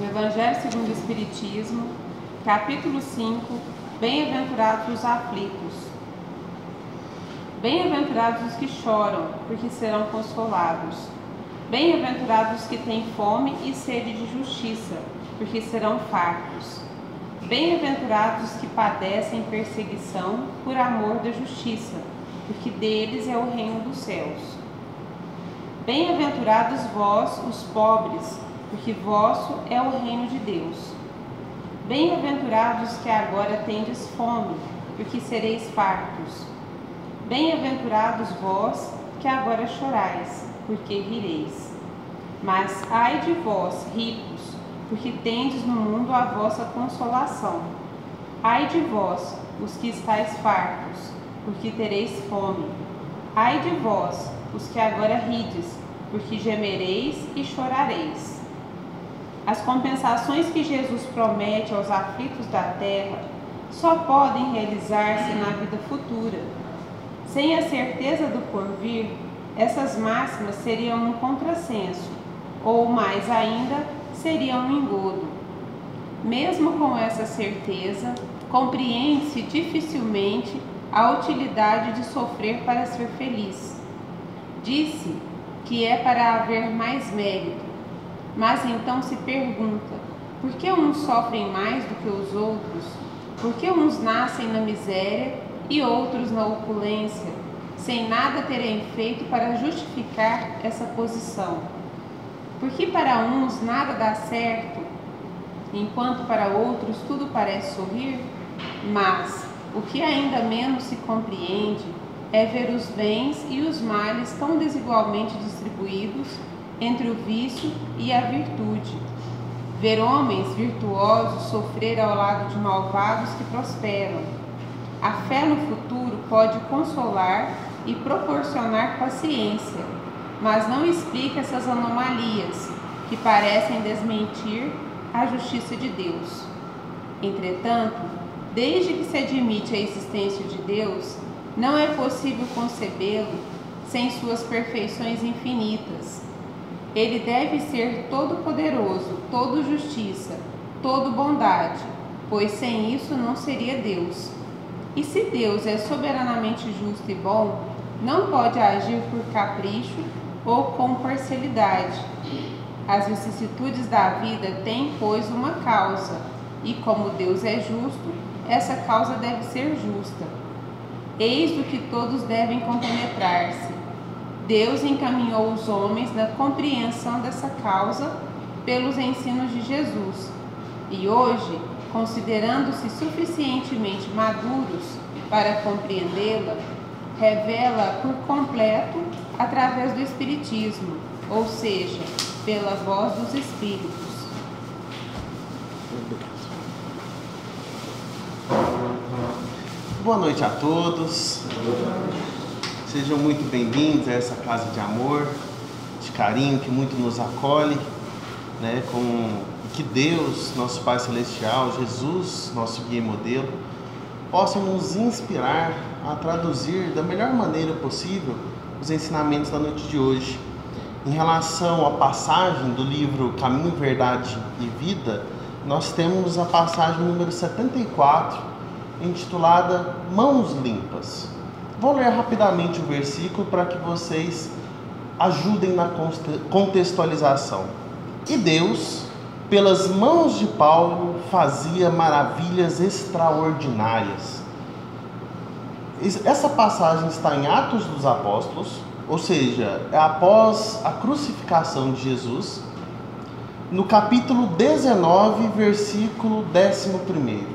do Evangelho segundo o Espiritismo, capítulo 5, Bem-aventurados os aflitos. Bem-aventurados os que choram, porque serão consolados. Bem-aventurados os que têm fome e sede de justiça, porque serão fartos. Bem-aventurados os que padecem perseguição por amor da justiça, porque deles é o reino dos céus. Bem-aventurados vós, os pobres, porque vosso é o reino de Deus. Bem-aventurados que agora tendes fome, porque sereis fartos. Bem-aventurados vós, que agora chorais, porque rireis. Mas ai de vós, ricos, porque tendes no mundo a vossa consolação. Ai de vós, os que estáis fartos, porque tereis fome. Ai de vós, os que agora rides, porque gemereis e chorareis. As compensações que Jesus promete aos aflitos da terra só podem realizar-se na vida futura. Sem a certeza do porvir, essas máximas seriam um contrassenso, ou mais ainda, seriam um engodo. Mesmo com essa certeza, compreende-se dificilmente a utilidade de sofrer para ser feliz. Disse que é para haver mais mérito, mas então se pergunta, por que uns sofrem mais do que os outros? Por que uns nascem na miséria e outros na opulência, sem nada terem feito para justificar essa posição? Porque para uns nada dá certo, enquanto para outros tudo parece sorrir? Mas o que ainda menos se compreende é ver os bens e os males tão desigualmente distribuídos entre o vício e a virtude. Ver homens virtuosos sofrer ao lado de malvados que prosperam. A fé no futuro pode consolar e proporcionar paciência, mas não explica essas anomalias que parecem desmentir a justiça de Deus. Entretanto, desde que se admite a existência de Deus, não é possível concebê-lo sem suas perfeições infinitas. Ele deve ser todo-poderoso, todo justiça, todo bondade, pois sem isso não seria Deus. E se Deus é soberanamente justo e bom, não pode agir por capricho ou com parcialidade. As vicissitudes da vida têm, pois, uma causa, e como Deus é justo, essa causa deve ser justa. Eis do que todos devem compenetrar-se. Deus encaminhou os homens na compreensão dessa causa pelos ensinos de Jesus, e hoje, considerando-se suficientemente maduros para compreendê-la, revela por completo através do Espiritismo, ou seja, pela voz dos Espíritos. Boa noite a todos. Sejam muito bem-vindos a essa casa de amor, de carinho que muito nos acolhe, né? Que Deus, nosso Pai Celestial, Jesus, nosso guia e modelo, possam nos inspirar a traduzir da melhor maneira possível os ensinamentos da noite de hoje. Em relação à passagem do livro Caminho, Verdade e Vida, nós temos a passagem número 74, intitulada Mãos Limpas. Vou ler rapidamente o versículo para que vocês ajudem na contextualização. E Deus, pelas mãos de Paulo, fazia maravilhas extraordinárias. Essa passagem está em Atos dos Apóstolos, ou seja, é após a crucificação de Jesus, no capítulo 19, versículo 11.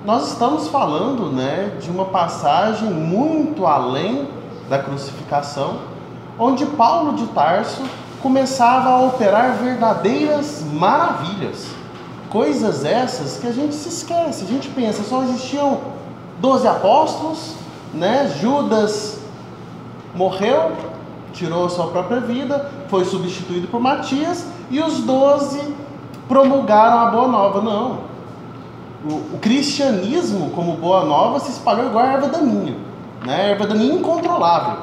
Nós estamos falando, de uma passagem muito além da crucificação, onde Paulo de Tarso começava a operar verdadeiras maravilhas. Coisas essas que a gente se esquece, a gente pensa, só existiam 12 apóstolos, Judas morreu, tirou a sua própria vida, foi substituído por Matias, e os 12 promulgaram a Boa Nova. Não. O cristianismo, como Boa Nova, se espalhou igual a erva daninha, erva daninha incontrolável.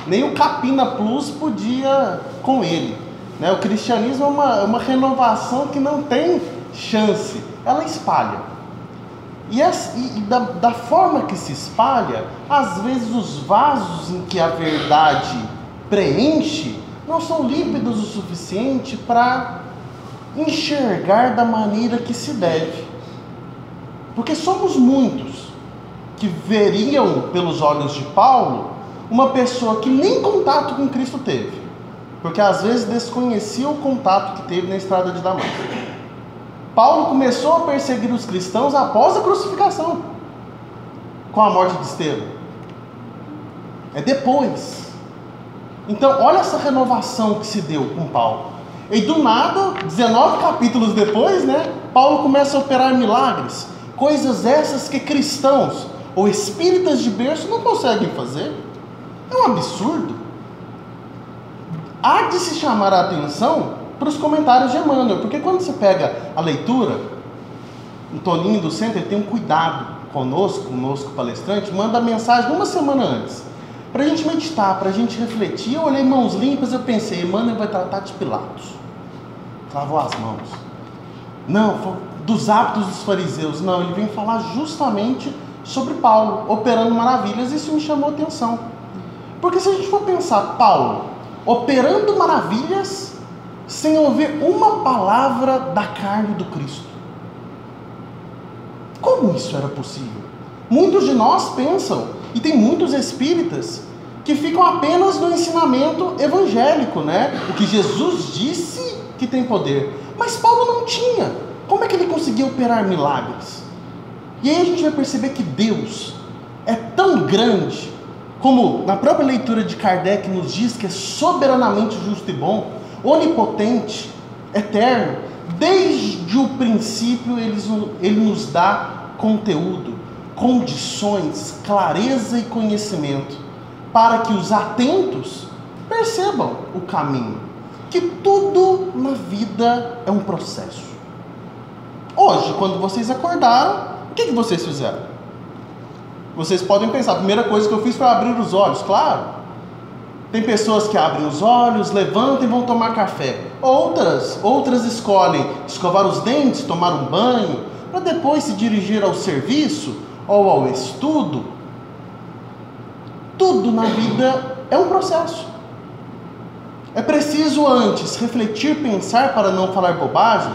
Nem o Capina Plus podia com ele. O cristianismo é uma renovação que não tem chance, ela espalha. E da forma que se espalha, às vezes os vasos em que a verdade preenche não são límpidos o suficiente para enxergar da maneira que se deve. Porque somos muitos que veriam pelos olhos de Paulo uma pessoa que nem contato com Cristo teve, porque às vezes desconhecia o contato que teve na estrada de Damasco. Paulo começou a perseguir os cristãos após a crucificação, com a morte de Estevão. É depois. Então, olha essa renovação que se deu com Paulo. E do nada, 19 capítulos depois, Paulo começa a operar milagres. Coisas essas que cristãos ou espíritas de berço não conseguem fazer. É um absurdo. Há de se chamar a atenção para os comentários de Emmanuel, porque quando você pega a leitura, o Toninho do Centro, ele tem um cuidado conosco palestrante, manda a mensagem uma semana antes, para a gente meditar, para a gente refletir. Eu olhei Mãos Limpas, eu pensei, Emmanuel vai tratar de Pilatos, lavou as mãos. Não, dos hábitos dos fariseus. Não, ele vem falar justamente sobre Paulo, operando maravilhas. Isso me chamou a atenção, porque se a gente for pensar Paulo operando maravilhas sem ouvir uma palavra da carne do Cristo, como isso era possível? Muitos de nós pensam, e tem muitos espíritas que ficam apenas no ensinamento evangélico, O que Jesus disse que tem poder, mas Paulo não tinha. Como é que ele conseguia operar milagres? E aí a gente vai perceber que Deus é tão grande, como na própria leitura de Kardec nos diz, que é soberanamente justo e bom, onipotente, eterno. Desde o princípio ele nos dá conteúdo, condições, clareza e conhecimento, para que os atentos percebam o caminho, que tudo na vida é um processo. Hoje, quando vocês acordaram, o que vocês fizeram? Vocês podem pensar, a primeira coisa que eu fiz foi abrir os olhos. Claro, tem pessoas que abrem os olhos, levantam e vão tomar café. Outras escolhem escovar os dentes, tomar um banho, para depois se dirigir ao serviço ou ao estudo. Tudo na vida é um processo. É preciso antes refletir, pensar para não falar bobagem.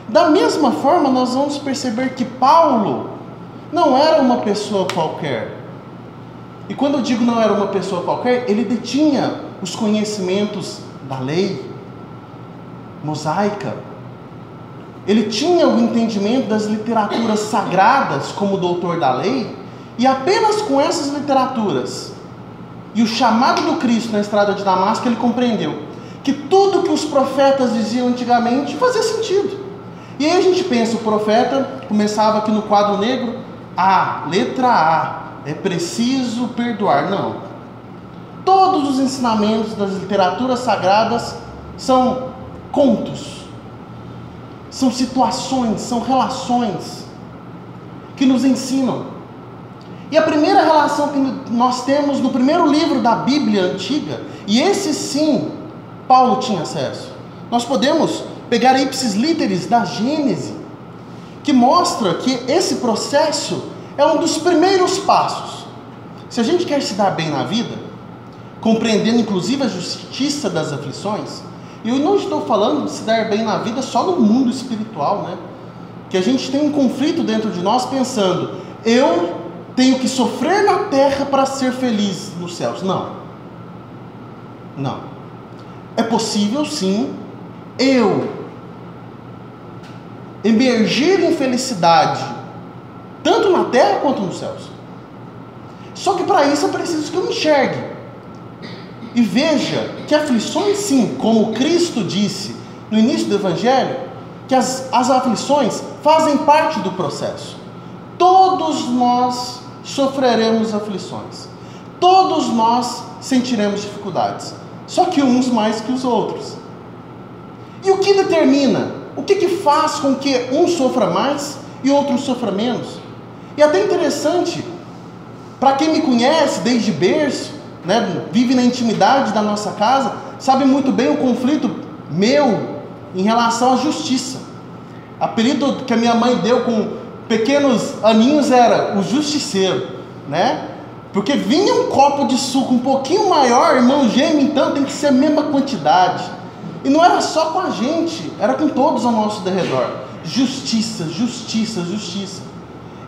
Da mesma forma, nós vamos perceber que Paulo não era uma pessoa qualquer. E quando eu digo não era uma pessoa qualquer, ele detinha os conhecimentos da lei mosaica. Ele tinha o entendimento das literaturas sagradas como doutor da lei, e apenas com essas literaturas e o chamado do Cristo na estrada de Damasco, ele compreendeu que tudo que os profetas diziam antigamente fazia sentido. E aí a gente pensa, o profeta começava aqui no quadro negro, letra A, é preciso perdoar. Não. Todos os ensinamentos das literaturas sagradas são contos, são situações, são relações que nos ensinam. E a primeira relação que nós temos no primeiro livro da Bíblia antiga, e esse sim, Paulo tinha acesso. Nós podemos pegar a ipsis literis da Gênese, que mostra que esse processo é um dos primeiros passos. Se a gente quer se dar bem na vida, compreendendo inclusive a justiça das aflições, e eu não estou falando de se dar bem na vida só no mundo espiritual, que a gente tem um conflito dentro de nós pensando, eu tenho que sofrer na terra para ser feliz nos céus. Não. É possível sim eu emergir em felicidade tanto na terra quanto nos céus. Só que para isso é preciso que eu enxergue e veja que aflições sim, como Cristo disse no início do Evangelho, que as aflições fazem parte do processo. Todos nós sofreremos aflições, todos nós sentiremos dificuldades, só que uns mais que os outros. E o que determina? O que faz com que um sofra mais e outro sofra menos? E até interessante, para quem me conhece desde berço, vive na intimidade da nossa casa, sabe muito bem o conflito meu em relação à justiça. Apelido que a minha mãe deu com pequenos aninhos era o justiceiro, né? Porque vinha um copo de suco um pouquinho maior, irmão gêmeo, então tem que ser a mesma quantidade. E não era só com a gente, era com todos ao nosso derredor. Justiça, justiça, justiça.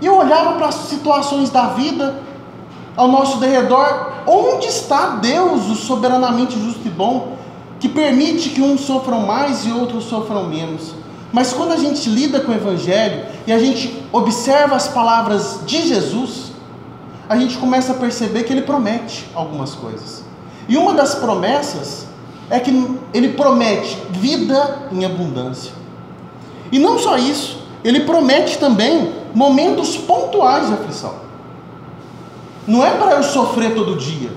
E eu olhava para as situações da vida ao nosso derredor. Onde está Deus, o soberanamente justo e bom, que permite que uns sofram mais e outros sofram menos? Mas quando a gente lida com o Evangelho e a gente observa as palavras de Jesus, a gente começa a perceber que Ele promete algumas coisas. E uma das promessas é que Ele promete vida em abundância. E não só isso, Ele promete também momentos pontuais de aflição. Não é para eu sofrer todo dia.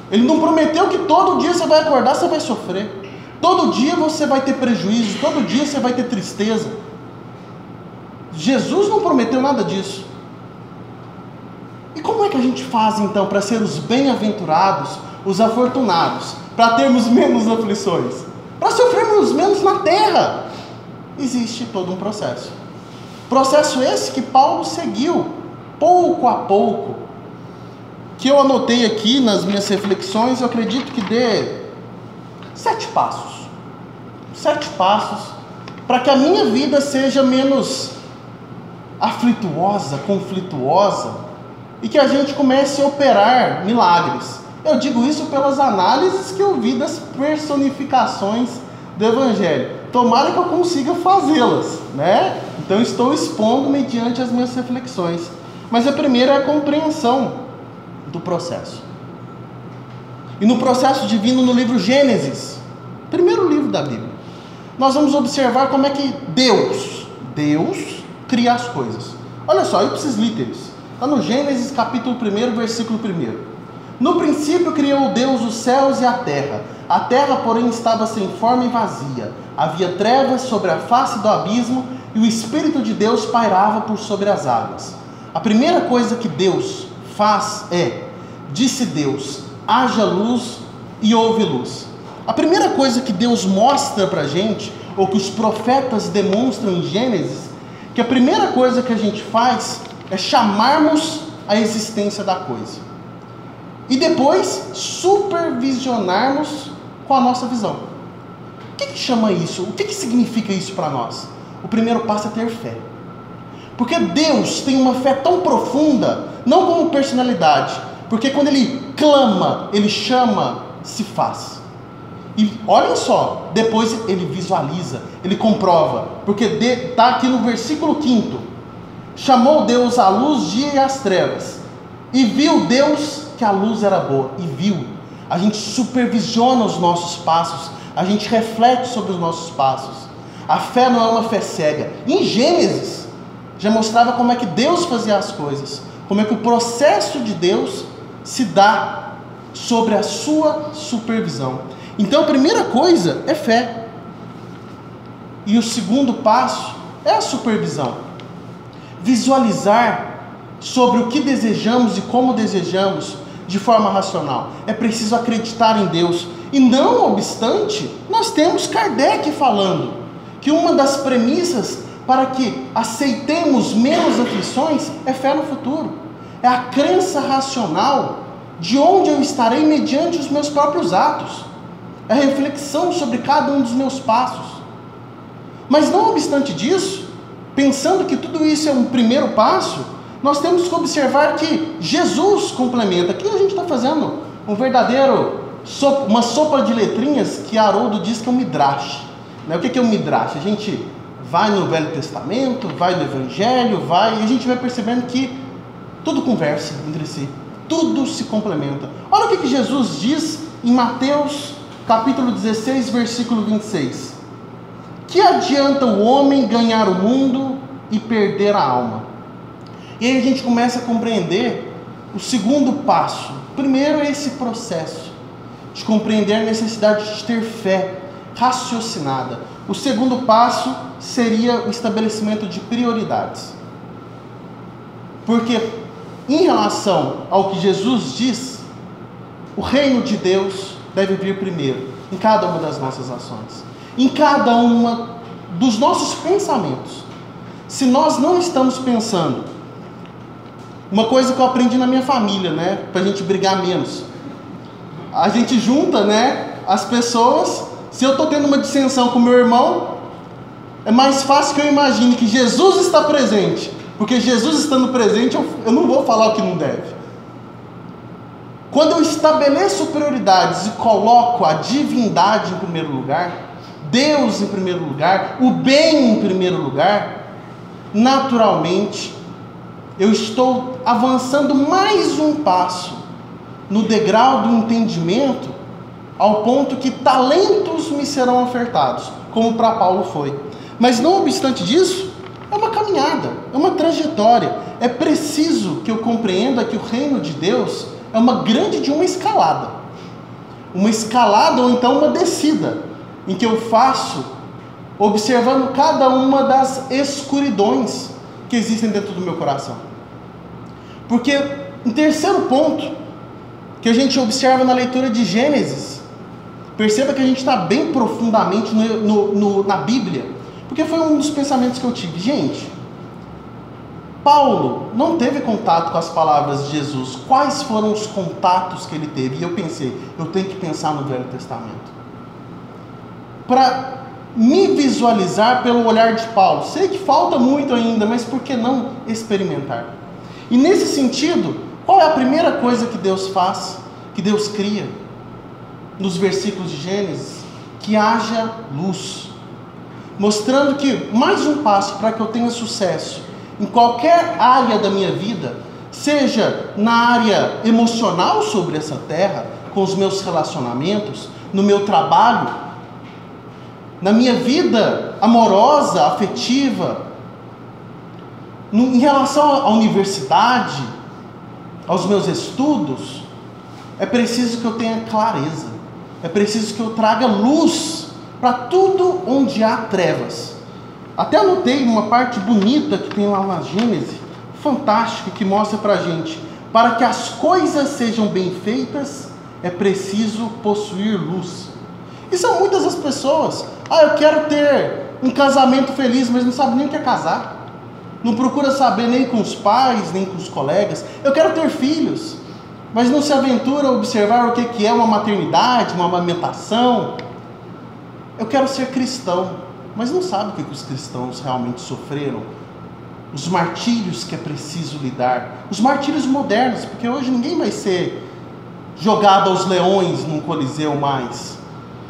Ele não prometeu que todo dia você vai acordar, você vai sofrer. Todo dia você vai ter prejuízo, todo dia você vai ter tristeza. Jesus não prometeu nada disso. E como é que a gente faz então para ser os bem-aventurados, os afortunados, para termos menos aflições, para sofrermos menos na terra? Existe todo um processo. Processo esse que Paulo seguiu, pouco a pouco, que eu anotei aqui nas minhas reflexões. Eu acredito que dê 7 passos. 7 passos para que a minha vida seja menos aflituosa, conflituosa, e que a gente comece a operar milagres. Eu digo isso pelas análises que eu vi das personificações do Evangelho. Tomara que eu consiga fazê-las, né? Então estou expondo mediante as minhas reflexões. Mas a primeira é a compreensão do processo. E no processo divino, no livro Gênesis, primeiro livro da Bíblia, nós vamos observar como é que Deus cria as coisas. Olha só, ipsis literis, está no Gênesis capítulo 1, versículo 1. No princípio criou Deus os céus e a terra, porém, estava sem forma e vazia. Havia trevas sobre a face do abismo, e o Espírito de Deus pairava por sobre as águas. A primeira coisa que Deus faz é: disse Deus, haja luz, e houve luz. A primeira coisa que Deus mostra para a gente, ou que os profetas demonstram em Gênesis, que a primeira coisa que a gente faz é chamarmos a existência da coisa. E depois supervisionarmos com a nossa visão. O que chama isso? O que significa isso para nós? O primeiro passo é ter fé. Porque Deus tem uma fé tão profunda, não como personalidade, porque quando Ele clama, Ele chama, se faz. E olhem só, depois Ele visualiza, Ele comprova, porque está aqui no versículo 5: chamou Deus a luz, dia e as trevas, e viu Deus que a luz era boa, e viu. A gente supervisiona os nossos passos, a gente reflete sobre os nossos passos. A fé não é uma fé cega. Em Gênesis já mostrava como é que Deus fazia as coisas, como é que o processo de Deus se dá sobre a sua supervisão. Então a primeira coisa é fé, e o segundo passo é a supervisão. Visualizar sobre o que desejamos e como desejamos de forma racional. É preciso acreditar em Deus. E não obstante, nós temos Kardec falando que uma das premissas para que aceitemos menos aflições é fé no futuro. É a crença racional de onde eu estarei mediante os meus próprios atos. É a reflexão sobre cada um dos meus passos. Mas não obstante disso, pensando que tudo isso é um primeiro passo, nós temos que observar que Jesus complementa. Aqui a gente está fazendo uma sopa de letrinhas que Haroldo diz que é um midrash. O que é um midrash? A gente vai no Velho Testamento, vai no Evangelho, e a gente vai percebendo que tudo conversa entre si, tudo se complementa. Olha o que Jesus diz em Mateus capítulo 16, versículo 26. Que adianta o homem ganhar o mundo e perder a alma? E aí a gente começa a compreender o segundo passo. Primeiro é esse processo de compreender a necessidade de ter fé raciocinada. O segundo passo seria o estabelecimento de prioridades. Porque em relação ao que Jesus diz, o reino de Deus deve vir primeiro em cada uma das nossas ações, em cada uma dos nossos pensamentos. Se nós não estamos pensando, uma coisa que eu aprendi na minha família, né, pra gente brigar menos, a gente junta, né, as pessoas. Se eu estou tendo uma dissensão com meu irmão, é mais fácil que eu imagine que Jesus está presente, porque Jesus estando presente, eu não vou falar o que não deve. Quando eu estabeleço prioridades e coloco a divindade em primeiro lugar, Deus em primeiro lugar, o bem em primeiro lugar, naturalmente eu estou avançando mais um passo no degrau do entendimento, ao ponto que talentos me serão ofertados, como para Paulo foi. Mas não obstante disso, é uma caminhada, é uma trajetória. É preciso que eu compreenda que o reino de Deus é uma grande de uma escalada ou então uma descida, em que eu faço observando cada uma das escuridões que existem dentro do meu coração. Porque, em terceiro ponto, que a gente observa na leitura de Gênesis, perceba que a gente está bem profundamente na Bíblia, porque foi um dos pensamentos que eu tive. Gente, Paulo não teve contato com as palavras de Jesus. Quais foram os contatos que ele teve? E eu pensei, eu tenho que pensar no Velho Testamento, para me visualizar pelo olhar de Paulo. Sei que falta muito ainda, mas por que não experimentar? E nesse sentido, qual é a primeira coisa que Deus faz, que Deus cria? Nos versículos de Gênesis, que haja luz, mostrando que mais um passo para que eu tenha sucesso em qualquer área da minha vida, seja na área emocional sobre essa terra, com os meus relacionamentos, no meu trabalho, na minha vida amorosa, afetiva, em relação à universidade, aos meus estudos, é preciso que eu tenha clareza, é preciso que eu traga luz para tudo onde há trevas. Até anotei uma parte bonita que tem lá na Gênesis, fantástica, que mostra para a gente, para que as coisas sejam bem feitas, é preciso possuir luz. E são muitas as pessoas, eu quero ter um casamento feliz, mas não sabe nem o que é casar, não procura saber nem com os pais, nem com os colegas. Eu quero ter filhos, mas não se aventura a observar o que é uma maternidade, uma amamentação. Eu quero ser cristão, mas não sabe o que os cristãos realmente sofreram, os martírios que é preciso lidar, os martírios modernos, porque hoje ninguém vai ser jogado aos leões num coliseu mais,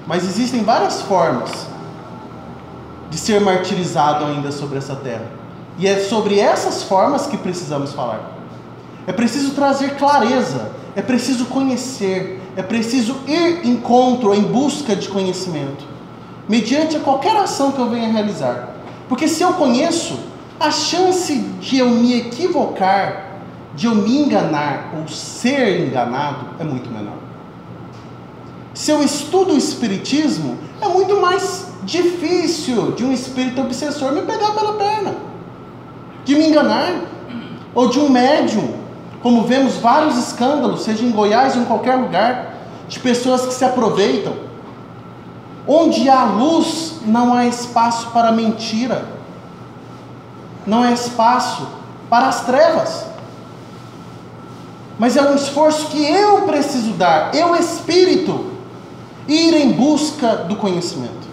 mas existem várias formas de ser martirizado ainda sobre essa terra, e é sobre essas formas que precisamos falar. É preciso trazer clareza, é preciso conhecer, é preciso ir em encontro, em busca de conhecimento, mediante qualquer ação que eu venha realizar. Porque se eu conheço, a chance de eu me equivocar, de eu me enganar ou ser enganado é muito menor. Se eu estudo o Espiritismo, é muito mais difícil de um espírito obsessor me pegar pela perna, de me enganar, ou de um médium, como vemos vários escândalos, seja em Goiás ou em qualquer lugar, de pessoas que se aproveitam. Onde há luz, não há espaço para mentira, não há espaço para as trevas. Mas é um esforço que eu preciso dar, eu espírito, ir em busca do conhecimento.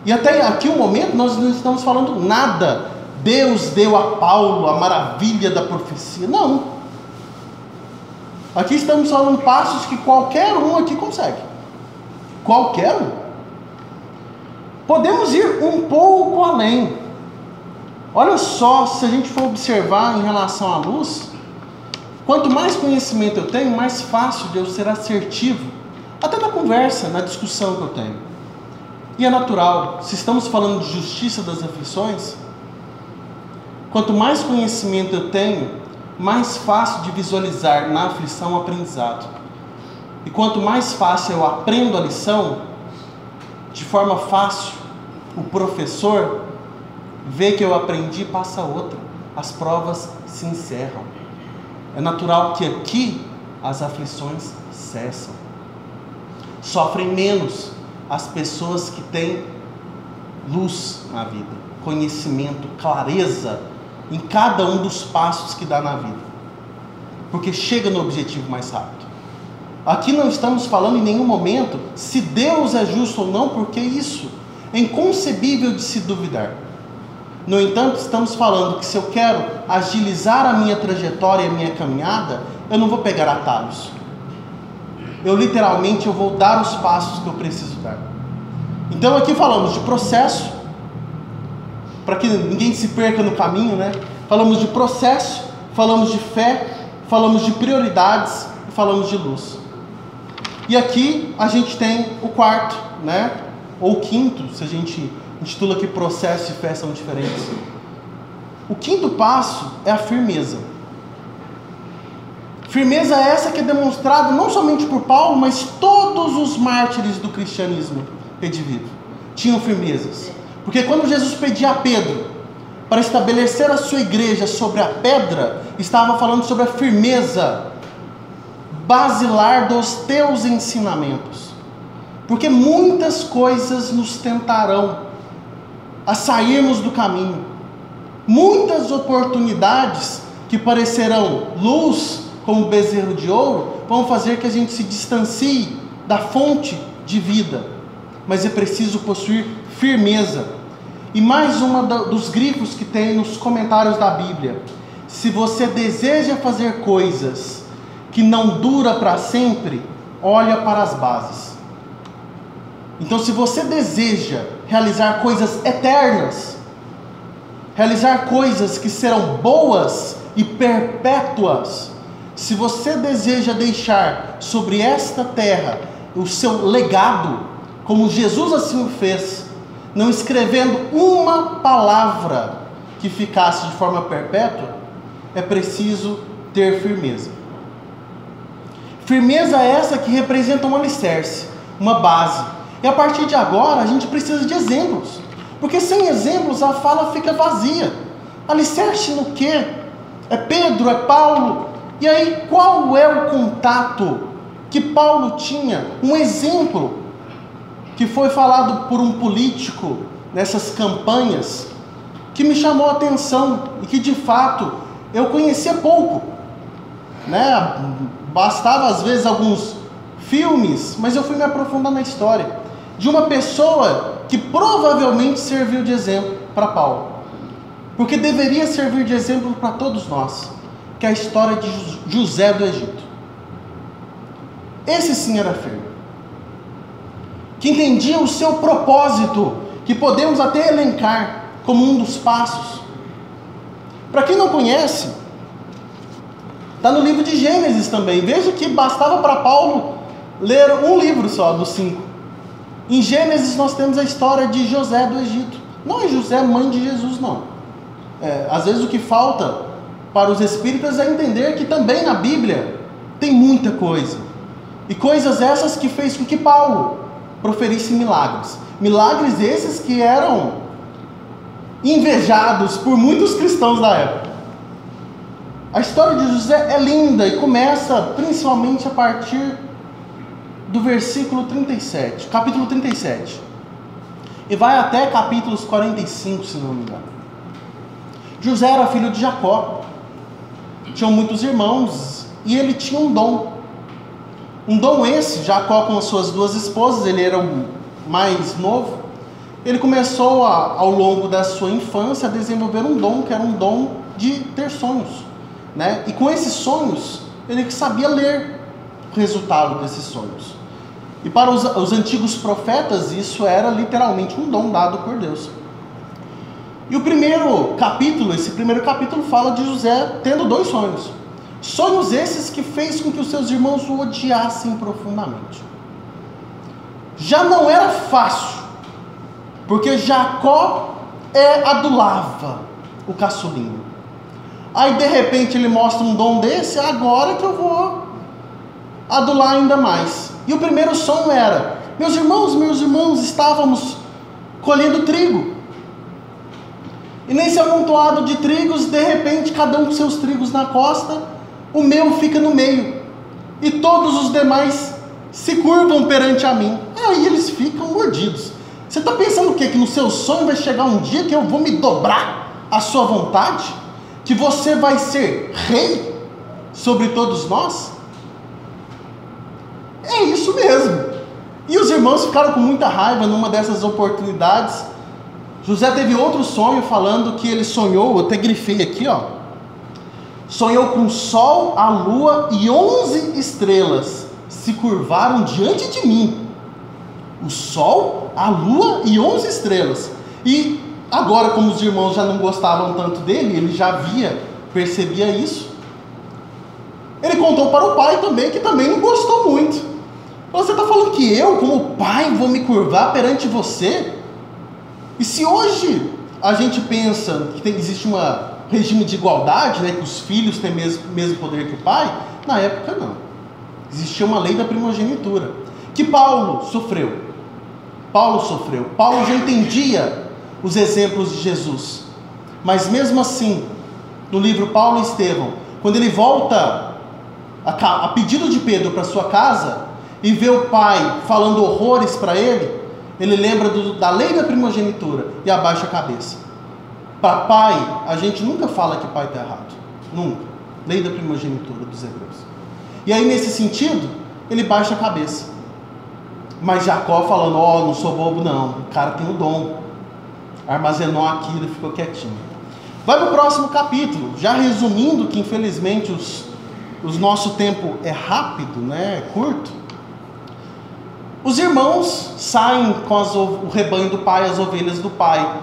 E até aqui o momento nós não estamos falando nada. Deus deu a Paulo a maravilha da profecia. Não. Aqui estamos falando passos que qualquer um aqui consegue. Qualquer um. Podemos ir um pouco além. Olha só, se a gente for observar em relação à luz, quanto mais conhecimento eu tenho, mais fácil de eu ser assertivo, até na conversa, na discussão que eu tenho. E é natural, se estamos falando de justiça das aflições, quanto mais conhecimento eu tenho, mais fácil de visualizar na aflição o aprendizado. E quanto mais fácil eu aprendo a lição, de forma fácil, o professor vê que eu aprendi e passa outra. As provas se encerram. É natural que aqui as aflições cessam. Sofrem menos as pessoas que têm luz na vida, conhecimento, clareza em cada um dos passos que dá na vida, porque chega no objetivo mais rápido. Aqui não estamos falando em nenhum momento se Deus é justo ou não, porque isso é inconcebível de se duvidar. No entanto, estamos falando que se eu quero agilizar a minha trajetória e a minha caminhada, eu não vou pegar atalhos. Eu literalmente vou dar os passos que eu preciso dar. Então aqui falamos de processo, para que ninguém se perca no caminho, né? Falamos de processo, falamos de fé, falamos de prioridades e falamos de luz. E aqui a gente tem o quarto, né? Ou o quinto, se a gente intitula que processo e fé são diferentes. O quinto passo é a firmeza. Firmeza é essa que é demonstrada não somente por Paulo, mas todos os mártires do cristianismo redivivo tinham firmezas. Porque quando Jesus pedia a Pedro para estabelecer a sua igreja sobre a pedra, estava falando sobre a firmeza basilar dos teus ensinamentos. Porque muitas coisas nos tentarão a sairmos do caminho. Muitas oportunidades que parecerão luz, como bezerro de ouro, vão fazer que a gente se distancie da fonte de vida. Mas é preciso possuir firmeza. E mais uma dos grifos que tem nos comentários da Bíblia: se você deseja fazer coisas que não duram para sempre, olha para as bases. Então, se você deseja realizar coisas eternas, realizar coisas que serão boas e perpétuas, se você deseja deixar sobre esta terra o seu legado, como Jesus assim o fez, não escrevendo uma palavra que ficasse de forma perpétua, é preciso ter firmeza. Firmeza é essa que representa um alicerce, uma base. E a partir de agora a gente precisa de exemplos, porque sem exemplos a fala fica vazia. Alicerce no quê? É Pedro, é Paulo. E aí qual é o contato que Paulo tinha? Um exemplo que foi falado por um político nessas campanhas, que me chamou a atenção e que de fato eu conhecia pouco, né? Bastava às vezes alguns filmes, mas eu fui me aprofundar na história de uma pessoa que provavelmente serviu de exemplo para Paulo, porque deveria servir de exemplo para todos nós, que é a história de José do Egito. Esse sim era firme, que entendia o seu propósito, que podemos até elencar como um dos passos. Para quem não conhece, está no livro de Gênesis também. Veja que bastava para Paulo ler um livro só dos 5. Em Gênesis nós temos a história de José do Egito. Não é José mãe de Jesus, não. Às vezes o que falta para os espíritas é entender que também na Bíblia tem muita coisa. E coisas essas que fez com que Paulo proferisse milagres. Milagres esses que eram invejados por muitos cristãos da época. A história de José é linda e começa principalmente a partir do versículo 37, capítulo 37. E vai até capítulos 45, se não me engano. José era filho de Jacó. Tinham muitos irmãos e ele tinha um dom. Um dom esse, Jacó com as suas 2 esposas, ele era o mais novo. Ele começou ao longo da sua infância a desenvolver um dom, que era um dom de ter sonhos, né? E com esses sonhos, ele sabia ler o resultado desses sonhos. E para os antigos profetas, isso era literalmente um dom dado por Deus. E esse primeiro capítulo fala de José tendo 2 sonhos. Sonhos esses que fez com que os seus irmãos o odiassem profundamente. Já não era fácil, porque Jacó adulava o caçulinho. Aí de repente ele mostra um dom desse, agora que eu vou adular ainda mais. E o primeiro sonho era: meus irmãos, estávamos colhendo trigo. E nesse amontoado de trigos, de repente, cada um com seus trigos na costa, o meu fica no meio. E todos os demais se curvam perante a mim. Aí eles ficam mordidos. Você está pensando o quê? Que no seu sonho vai chegar um dia que eu vou me dobrar à sua vontade? Que você vai ser rei sobre todos nós? É isso mesmo. E os irmãos ficaram com muita raiva numa dessas oportunidades. José teve outro sonho falando que ele sonhou, eu até grifei aqui, ó. Sonhou com o sol, a lua e 11 estrelas se curvaram diante de mim. O sol, a lua e 11 estrelas. E agora, como os irmãos já não gostavam tanto dele, ele já percebia isso. Ele contou para o pai também, que também não gostou muito. Você está falando que eu, como pai, vou me curvar perante você? E se hoje a gente pensa que existe um regime de igualdade, né, que os filhos têm mesmo poder que o pai, na época não. Existia uma lei da primogenitura, que Paulo sofreu. Paulo já entendia os exemplos de Jesus. Mas mesmo assim, no livro Paulo e Estevão, quando ele volta a pedido de Pedro para sua casa e vê o pai falando horrores para ele, ele lembra da lei da primogenitura e abaixa a cabeça. Para pai, a gente nunca fala que pai está errado. Nunca. Lei da primogenitura dos hebreus. E aí, nesse sentido, ele baixa a cabeça. Mas Jacó falando, não sou bobo não, o cara tem o dom. Armazenou aquilo e ficou quietinho. Vai para o próximo capítulo, já resumindo que infelizmente o nosso tempo é rápido, né? É curto. Os irmãos saem com o rebanho do pai, as ovelhas do pai,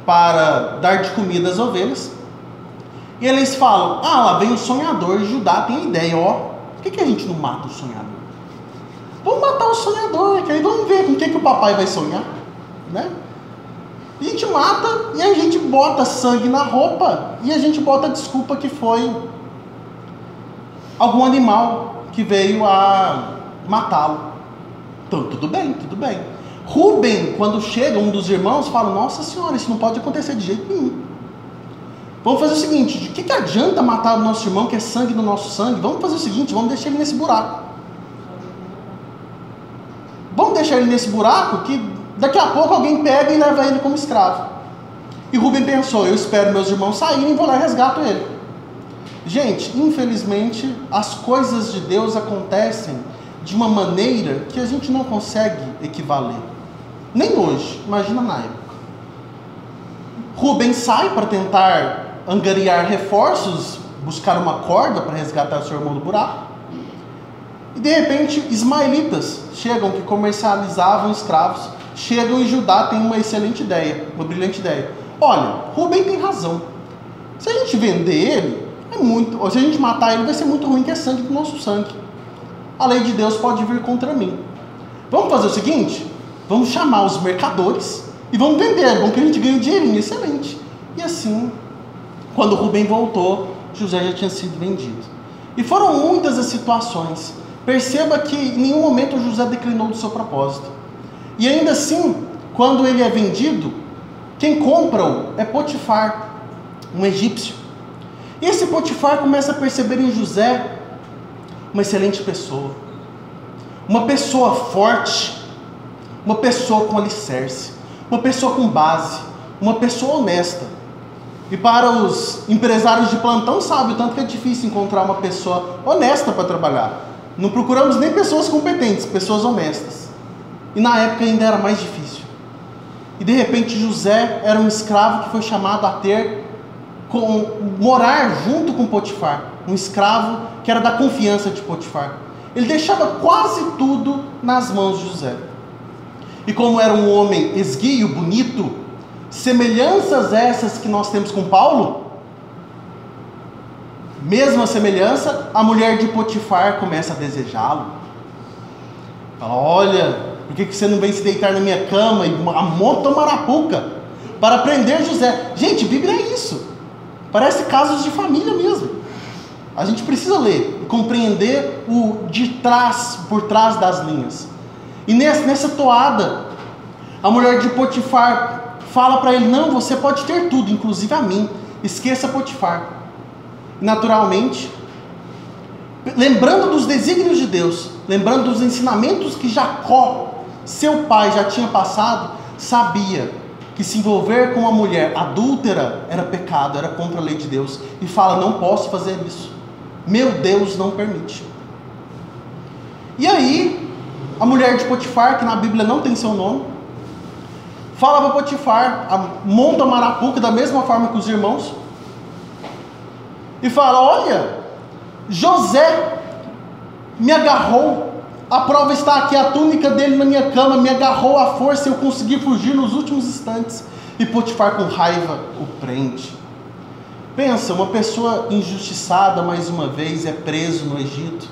para dar de comida às ovelhas. E eles falam, lá vem o sonhador, e Judá tem a ideia, por que a gente não mata o sonhador? Vamos matar o sonhador, que aí vamos ver com o que o papai vai sonhar, né? A gente mata e a gente bota sangue na roupa e a gente bota a desculpa que foi algum animal que veio a matá-lo. Então, tudo bem. Rubem, quando chega, um dos irmãos, fala, nossa senhora, isso não pode acontecer de jeito nenhum. Vamos fazer o seguinte, de que adianta matar o nosso irmão, que é sangue do nosso sangue? Vamos fazer o seguinte, vamos deixar ele nesse buraco. Vamos deixar ele nesse buraco, que daqui a pouco alguém pega e leva ele como escravo. E Rubem pensou, eu espero meus irmãos saírem e vou lá e resgato ele. Gente, infelizmente, as coisas de Deus acontecem de uma maneira que a gente não consegue equivaler. Nem hoje, imagina na época. Rubem sai para tentar angariar reforços, buscar uma corda para resgatar seu irmão do buraco. E de repente, ismaelitas chegam, que comercializavam escravos, chegam e Judá tem uma excelente ideia, uma brilhante ideia. Olha, Rubem tem razão. Se a gente vender ele, ou se a gente matar ele, vai ser muito ruim, que é sangue do nosso sangue. A lei de Deus pode vir contra mim. Vamos fazer o seguinte? Vamos chamar os mercadores e vamos vender. Bom que a gente ganha um dinheirinho excelente. E assim, quando Rubem voltou, José já tinha sido vendido. E foram muitas as situações. Perceba que em nenhum momento José declinou do seu propósito. E ainda assim, quando ele é vendido, quem compra-o é Potifar, um egípcio. E esse Potifar começa a perceber em José uma excelente pessoa, uma pessoa forte, uma pessoa com alicerce, uma pessoa com base, uma pessoa honesta. E para os empresários de plantão, sabe o tanto que é difícil encontrar uma pessoa honesta para trabalhar. Não procuramos nem pessoas competentes, pessoas honestas. E na época ainda era mais difícil. E de repente José era um escravo que foi chamado a morar junto com Potifar. Um escravo que era da confiança de Potifar. Ele deixava quase tudo nas mãos de José. E como era um homem esguio, bonito, semelhanças essas que nós temos com Paulo, mesma semelhança, a mulher de Potifar começa a desejá-lo. Fala, olha, por que você não vem se deitar na minha cama e monta uma arapuca para prender José? Gente, Bíblia é isso. Parece casos de família mesmo. A gente precisa ler e compreender o de trás, por trás das linhas. E nessa toada, a mulher de Potifar fala para ele, não, você pode ter tudo, inclusive a mim. Esqueça Potifar. Naturalmente, lembrando dos desígnios de Deus, lembrando dos ensinamentos que Jacó, seu pai, já tinha passado, sabia que se envolver com uma mulher adúltera era pecado, era contra a lei de Deus, e fala: não posso fazer isso, meu Deus não permite. E aí, a mulher de Potifar, que na Bíblia não tem seu nome, fala para Potifar, monta uma arapuca da mesma forma que os irmãos, e fala: olha, José me agarrou, a prova está aqui, a túnica dele na minha cama, me agarrou à força e eu consegui fugir nos últimos instantes. E Potifar, com raiva, o prende. Pensa, uma pessoa injustiçada mais uma vez é preso no Egito,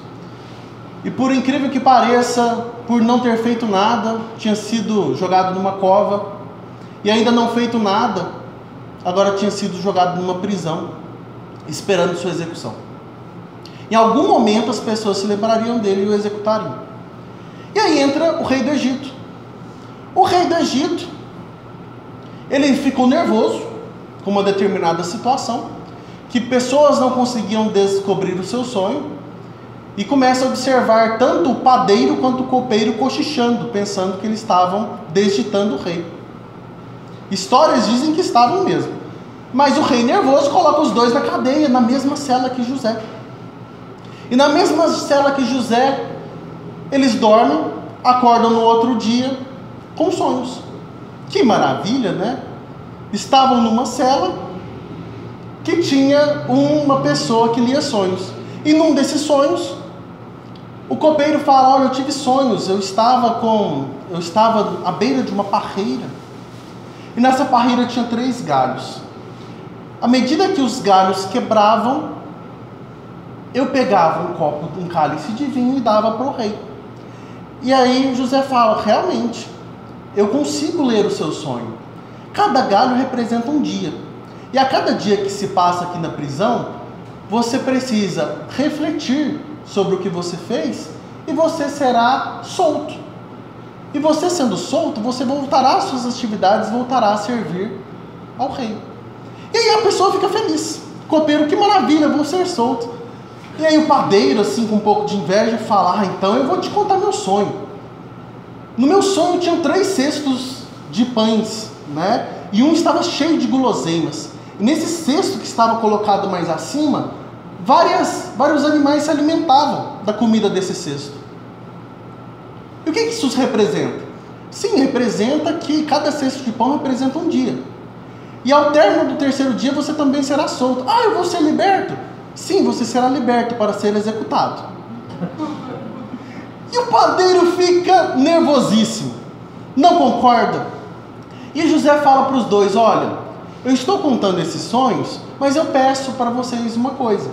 e por incrível que pareça, por não ter feito nada, tinha sido jogado numa cova, e ainda não feito nada, agora tinha sido jogado numa prisão, esperando sua execução. Em algum momento as pessoas se lembrariam dele e o executariam. E aí entra o rei do Egito. O rei do Egito, ele ficou nervoso com uma determinada situação, que pessoas não conseguiam descobrir o seu sonho, e começa a observar tanto o padeiro quanto o copeiro cochichando, pensando que eles estavam desditando o rei. Histórias dizem que estavam mesmo, mas o rei nervoso coloca os dois na cadeia, na mesma cela que José. E na mesma cela que José, eles dormem, acordam no outro dia com sonhos. Que maravilha, né? Estavam numa cela que tinha uma pessoa que lia sonhos. E num desses sonhos, o copeiro fala: olha, eu tive sonhos, eu estava à beira de uma parreira. E nessa parreira tinha 3 galhos. À medida que os galhos quebravam, eu pegava um cálice de vinho e dava para o rei. E aí José fala: realmente, eu consigo ler o seu sonho. Cada galho representa um dia. E a cada dia que se passa aqui na prisão, você precisa refletir sobre o que você fez e você será solto. E você sendo solto, você voltará às suas atividades, voltará a servir ao rei. E aí a pessoa fica feliz. Copeiro, que maravilha, vou ser solto. E aí o padeiro, assim, com um pouco de inveja, fala: ah, então eu vou te contar meu sonho. No meu sonho tinham 3 cestos de pães, né? E um estava cheio de guloseimas. E nesse cesto que estava colocado mais acima, vários animais se alimentavam da comida desse cesto. E o que isso representa? Sim, representa que cada cesto de pão representa um dia. E ao término do 3º dia você também será solto. Ah, eu vou ser liberto? Sim, você será liberto para ser executado. E o padeiro fica nervosíssimo, não concorda. E José fala para os dois: olha, eu estou contando esses sonhos, mas eu peço para vocês uma coisa.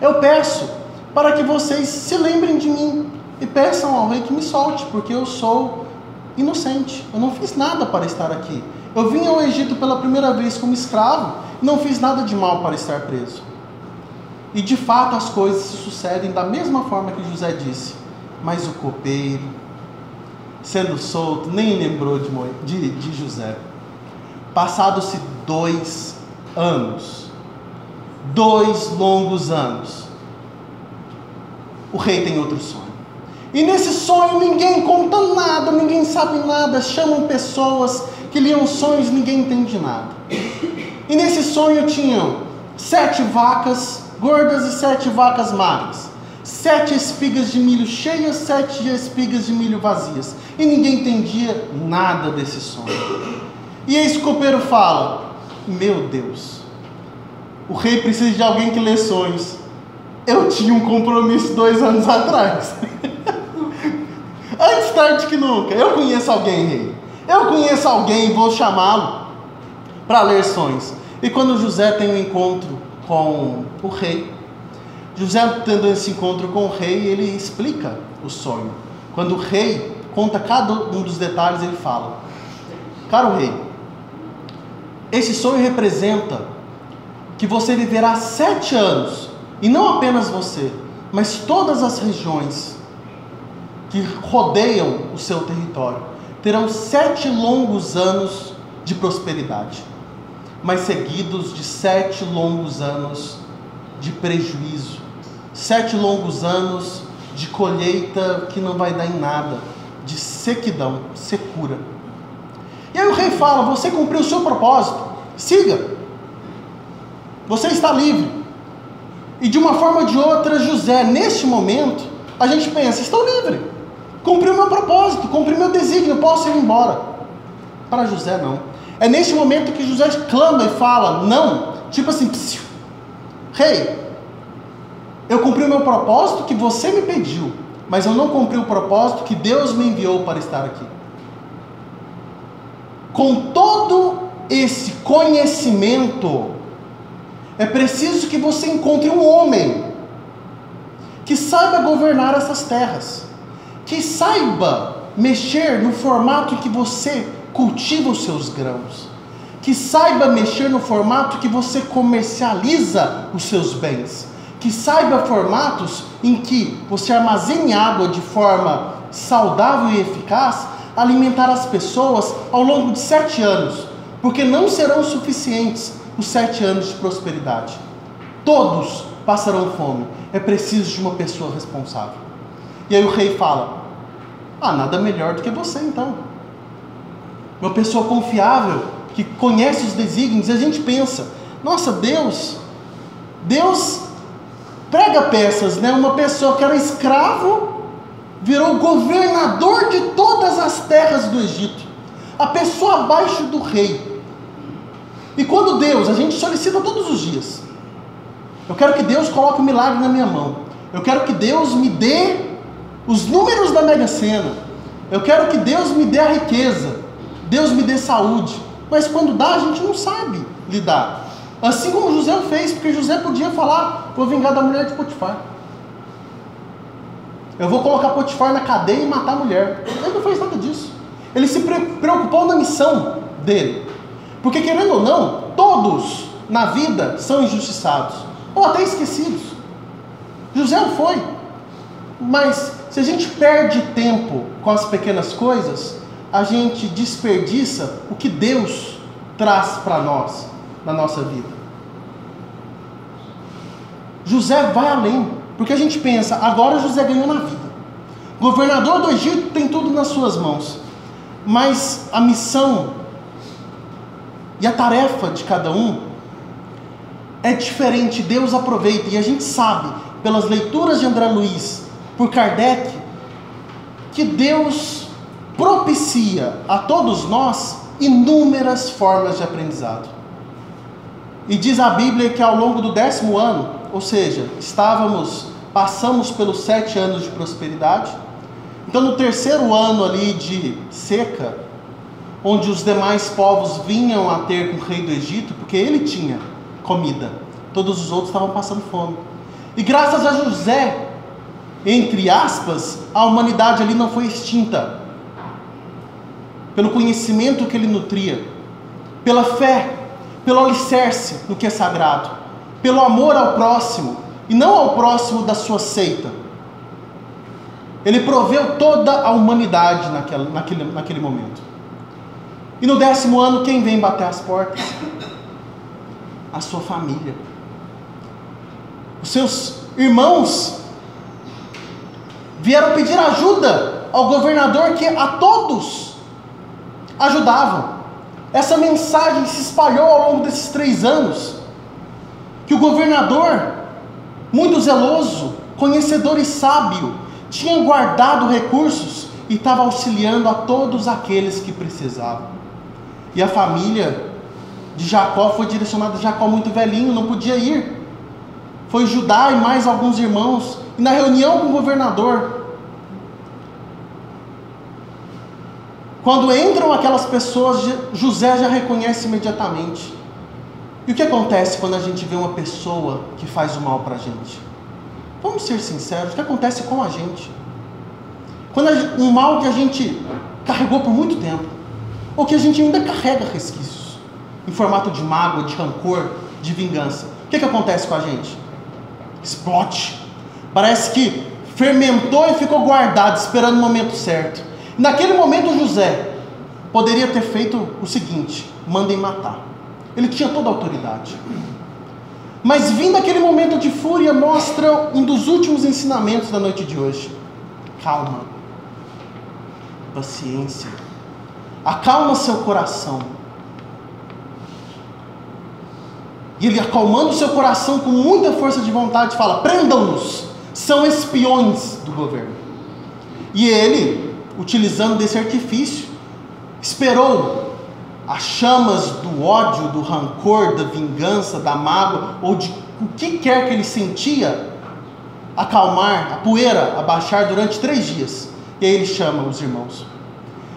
Eu peço para que vocês se lembrem de mim e peçam ao rei que me solte, porque eu sou inocente, eu não fiz nada para estar aqui. Eu vim ao Egito pela primeira vez como escravo e não fiz nada de mal para estar preso. E de fato as coisas se sucedem da mesma forma que José disse. Mas o copeiro, sendo solto, nem lembrou de José. Passados-se 2 anos, 2 longos anos, o rei tem outro sonho. E nesse sonho ninguém conta nada, ninguém sabe nada, chamam pessoas que liam sonhos, ninguém entende nada. E nesse sonho tinham 7 vacas gordas e 7 vacas magras, 7 espigas de milho cheias, 7 espigas de milho vazias. E ninguém entendia nada desse sonho. E esse copeiro fala: meu Deus, o rei precisa de alguém que lê sonhos. Eu tinha um compromisso 2 anos atrás. Antes tarde que nunca. Eu conheço alguém, rei. Eu conheço alguém e vou chamá-lo para ler sonhos. E quando José tem um encontro com o rei, José tendo esse encontro com o rei, ele explica o sonho. Quando o rei conta cada um dos detalhes, ele fala: caro rei, esse sonho representa que você viverá 7 anos, e não apenas você, mas todas as regiões que rodeiam o seu território terão 7 longos anos de prosperidade, mas seguidos de 7 longos anos de prejuízo, 7 longos anos de colheita que não vai dar em nada, de sequidão, secura. E aí o rei fala: você cumpriu o seu propósito, siga, você está livre. E de uma forma ou de outra, José, neste momento, a gente pensa: estou livre, cumpri o meu propósito, cumpri meu desígnio, posso ir embora. Para José não. É neste momento que José clama e fala: não, tipo assim, psiu, rei, eu cumpri o meu propósito que você me pediu, mas eu não cumpri o propósito que Deus me enviou para estar aqui. Com todo esse conhecimento, é preciso que você encontre um homem que saiba governar essas terras, que saiba mexer no formato em que você cultiva os seus grãos, que saiba mexer no formato que você comercializa os seus bens, que saiba formatos em que você armazene água de forma saudável e eficaz, alimentar as pessoas ao longo de 7 anos, porque não serão suficientes os 7 anos de prosperidade. Todos passarão fome. É preciso de uma pessoa responsável. E aí o rei fala: nada melhor do que você então. Uma pessoa confiável, que conhece os desígnios. E a gente pensa: nossa, Deus prega peças, né? Uma pessoa que era escravo virou governador de todas as terras do Egito, a pessoa abaixo do rei. E quando Deus, a gente solicita todos os dias: eu quero que Deus coloque um milagre na minha mão, eu quero que Deus me dê os números da Mega Sena, eu quero que Deus me dê a riqueza, Deus me dê saúde. Mas quando dá, a gente não sabe lidar. Assim como José fez, porque José podia falar: vou vingar da mulher de Potifar, eu vou colocar Potifar na cadeia e matar a mulher. Ele não fez nada disso. Ele se preocupou na missão dele. Porque, querendo ou não, todos na vida são injustiçados, ou até esquecidos. José não foi. Mas se a gente perde tempo com as pequenas coisas, a gente desperdiça o que Deus traz para nós na nossa vida. José vai além, porque a gente pensa: agora José ganhou na vida, governador do Egito, tem tudo nas suas mãos. Mas a missão e a tarefa de cada um é diferente. Deus aproveita, e a gente sabe pelas leituras de André Luiz, por Kardec, que Deus propicia a todos nós inúmeras formas de aprendizado. E diz a Bíblia que ao longo do 10º ano, ou seja, passamos pelos 7 anos de prosperidade. Então no 3º ano ali de seca, onde os demais povos vinham a ter com o rei do Egito, porque ele tinha comida, todos os outros estavam passando fome. E graças a José, entre aspas, a humanidade ali não foi extinta, pelo conhecimento que ele nutria, pela fé, pelo alicerce no que é sagrado, pelo amor ao próximo, e não ao próximo da sua seita. Ele proveu toda a humanidade naquele momento. E no 10º ano, quem vem bater as portas? A sua família. Os seus irmãos vieram pedir ajuda ao governador, que a todos ajudavam. Essa mensagem se espalhou ao longo desses 3 anos, que o governador, muito zeloso, conhecedor e sábio, tinha guardado recursos e estava auxiliando a todos aqueles que precisavam. E a família de Jacó foi direcionada: Jacó muito velhinho, não podia ir. Foi Judá e mais alguns irmãos. E na reunião com o governador, quando entram aquelas pessoas, José já reconhece imediatamente. E o que acontece quando a gente vê uma pessoa que faz o mal para a gente? Vamos ser sinceros, o que acontece com a gente? Quando um mal que a gente carregou por muito tempo, ou que a gente ainda carrega resquícios, em formato de mágoa, de rancor, de vingança, o que acontece com a gente? Explode. Parece que fermentou e ficou guardado, esperando o momento certo. Naquele momento José poderia ter feito o seguinte: mandem matar. Ele tinha toda a autoridade. Mas vindo aquele momento de fúria, mostra um dos últimos ensinamentos da noite de hoje: calma, paciência. acalma seu coração. E ele, acalmando seu coração com muita força de vontade, fala: prendam-nos, são espiões do governo. E ele, utilizando desse artifício, esperou as chamas do ódio, do rancor, da vingança, da mágoa, ou de o que quer que ele sentia, acalmar, a poeira abaixar durante 3 dias. E aí ele chama os irmãos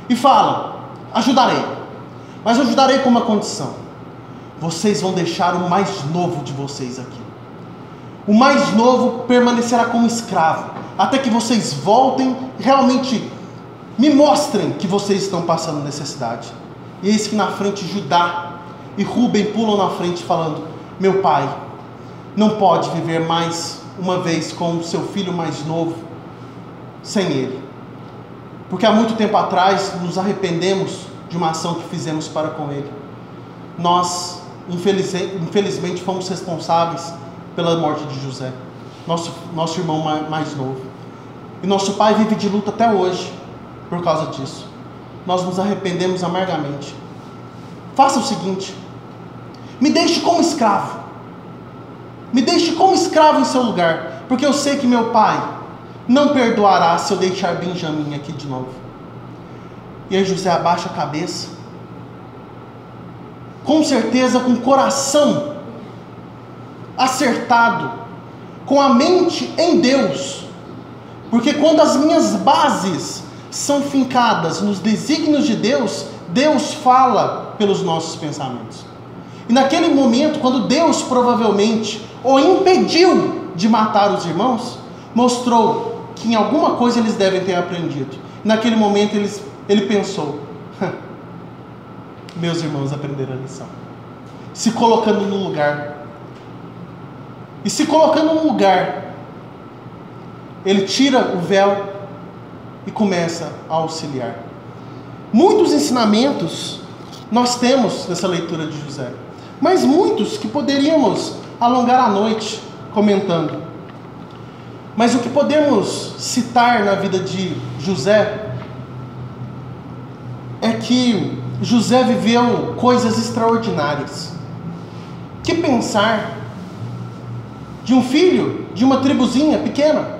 e fala: ajudarei, mas ajudarei com uma condição: vocês vão deixar o mais novo de vocês aqui. O mais novo permanecerá como escravo, até que vocês voltem e realmente me mostrem que vocês estão passando necessidade. E eis que na frente Judá e Rúben pulam na frente falando: meu pai não pode viver mais uma vez com o seu filho mais novo sem ele, porque há muito tempo atrás nos arrependemos de uma ação que fizemos para com ele. Nós infelizmente fomos responsáveis pela morte de José, nosso irmão mais novo, e nosso pai vive de luta até hoje por causa disso. Nós nos arrependemos amargamente. Faça o seguinte: me deixe como escravo, me deixe como escravo em seu lugar, porque eu sei que meu pai não perdoará se eu deixar Benjamim aqui de novo. E aí José abaixa a cabeça, com certeza com o coração acertado, com a mente em Deus, porque quando as minhas bases são fincadas nos desígnios de Deus, Deus fala pelos nossos pensamentos. E naquele momento, quando Deus provavelmente o impediu de matar os irmãos, mostrou que em alguma coisa eles devem ter aprendido. Naquele momento ele pensou: meus irmãos aprenderam a lição. Se colocando no lugar. E se colocando no lugar, ele tira o véu e começa a auxiliar. Muitos ensinamentos nós temos nessa leitura de José, mas muitos que poderíamos alongar a noite comentando. Mas o que podemos citar na vida de José é que José viveu coisas extraordinárias. Que pensar de um filho de uma tribuzinha pequena,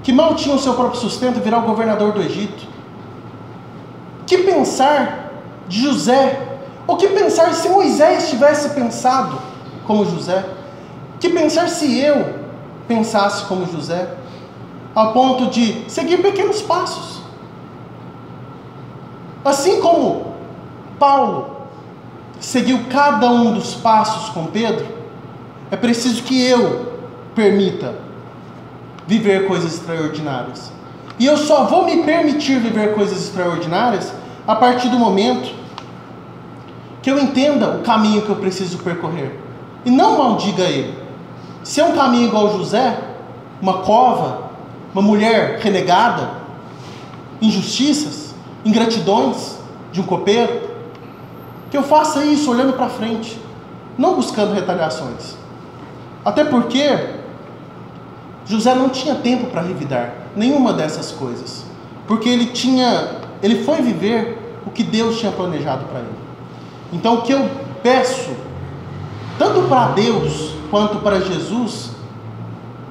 que mal tinha o seu próprio sustento, virar o governador do Egito? Que pensar de José? Ou que pensar se Moisés tivesse pensado como José? Que pensar se eu pensasse como José, ao ponto de seguir pequenos passos? Assim como Paulo seguiu cada um dos passos com Pedro, é preciso que eu permita viver coisas extraordinárias. E eu só vou me permitir viver coisas extraordinárias a partir do momento que eu entenda o caminho que eu preciso percorrer. E não maldiga ele. Se é um caminho igual José, uma cova, uma mulher renegada, injustiças, ingratidões de um copeiro, que eu faça isso olhando para frente, não buscando retaliações. Até porque José não tinha tempo para revidar nenhuma dessas coisas, porque ele foi viver o que Deus tinha planejado para ele. Então o que eu peço, tanto para Deus quanto para Jesus,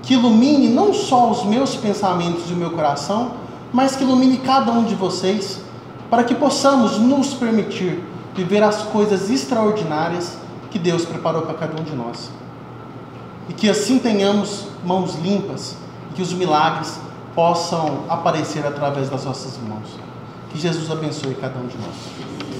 que ilumine não só os meus pensamentos e o meu coração, mas que ilumine cada um de vocês, para que possamos nos permitir viver as coisas extraordinárias que Deus preparou para cada um de nós. E que assim tenhamos mãos limpas, e que os milagres possam aparecer através das nossas mãos. Que Jesus abençoe cada um de nós.